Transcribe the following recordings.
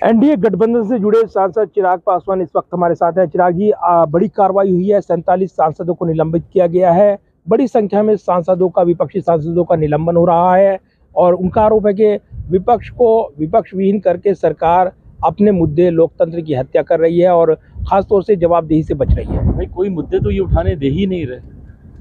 NDA गठबंधन से जुड़े सांसद चिराग पासवान इस वक्त हमारे साथ हैं। चिराग जी, बड़ी कार्रवाई हुई है, 47 सांसदों को निलंबित किया गया है। बड़ी संख्या में सांसदों का, विपक्षी सांसदों का निलंबन हो रहा है और उनका आरोप है कि विपक्ष को विपक्ष विहीन करके सरकार अपने मुद्दे, लोकतंत्र की हत्या कर रही है और खासतौर से जवाबदेही से बच रही है। भाई कोई मुद्दे तो ये उठाने दे ही नहीं रहे।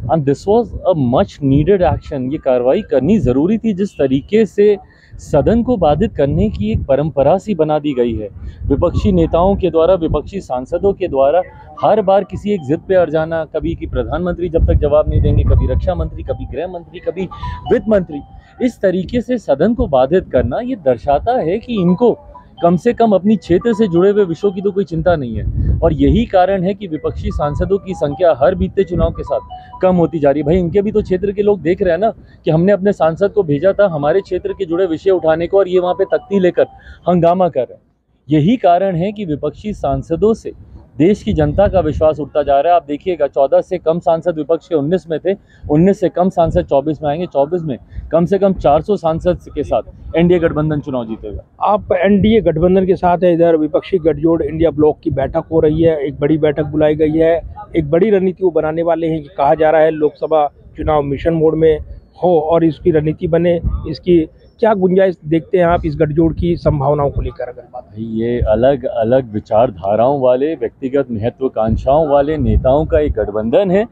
And this was a much needed action. ये कार्रवाई करनी जरूरी थी। जिस तरीके से सदन को बाधित करने की एक परंपरा सी बना दी गई है विपक्षी नेताओं के द्वारा, विपक्षी सांसदों के द्वारा, हर बार किसी एक जिद पे अड़ जाना, कभी कि प्रधानमंत्री जब तक जवाब नहीं देंगे, कभी रक्षा मंत्री, कभी गृह मंत्री, कभी वित्त मंत्री, इस तरीके से सदन को बाधित करना, ये दर्शाता है कि इनको कम से कम अपनी क्षेत्र से जुड़े हुए विषयों की तो कोई चिंता नहीं है। और यही कारण है कि विपक्षी सांसदों की संख्या हर बीतते चुनाव के साथ कम होती जा रही है। भाई इनके भी तो क्षेत्र के लोग देख रहे हैं ना कि हमने अपने सांसद को भेजा था हमारे क्षेत्र के जुड़े विषय उठाने को और ये वहाँ पे तख्ती लेकर हंगामा कर रहे हैं। यही कारण है कि विपक्षी सांसदों से देश की जनता का विश्वास उठता जा रहा है। आप देखिएगा 14 से कम सांसद विपक्ष के 19 में थे, 19 से कम सांसद 24 में आएंगे, 24 में कम से कम 400 सांसद के साथ एनडीए गठबंधन चुनाव जीतेगा। आप एनडीए गठबंधन के साथ है, इधर विपक्षी गठजोड़ इंडिया ब्लॉक की बैठक हो रही है, एक बड़ी बैठक बुलाई गई है, एक बड़ी रणनीति वो बनाने वाले हैं कि कहा जा रहा है लोकसभा चुनाव मिशन मोड में हो और इसकी रणनीति बने। इसकी क्या गुंजाइश देखते हैं आप इस गठजोड़ की संभावनाओं को लेकर? अगर बात ये अलग अलग विचारधाराओं वाले, व्यक्तिगत महत्वाकांक्षाओं वाले नेताओं का एक गठबंधन है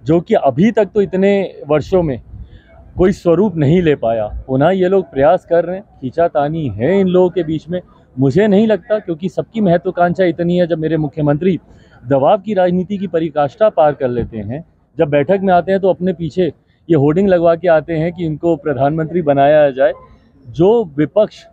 जो कि अभी तक तो इतने वर्षों में कोई स्वरूप नहीं ले पाया। पुनः ये लोग प्रयास कर रहे हैं, खींचातानी है इन लोगों के बीच में। मुझे नहीं लगता, क्योंकि सबकी महत्वाकांक्षा इतनी है। जब मेरे मुख्यमंत्री दबाव की राजनीति की पराकाष्ठा पार कर लेते हैं, जब बैठक में आते हैं तो अपने पीछे ये होर्डिंग लगवा के आते हैं कि इनको प्रधानमंत्री बनाया जाए। जो विपक्ष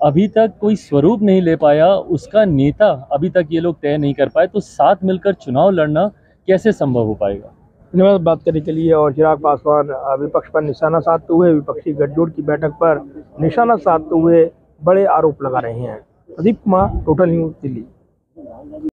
अभी तक कोई स्वरूप नहीं ले पाया, उसका नेता अभी तक ये लोग तय नहीं कर पाए, तो साथ मिलकर चुनाव लड़ना कैसे संभव हो पाएगा? धन्यवाद बात करने के लिए। और चिराग पासवान विपक्ष पर निशाना साधते हुए, विपक्षी गठजोड़ की बैठक पर निशाना साधते हुए बड़े आरोप लगा रहे हैं। Pradeep Kumar, total news, Delhi.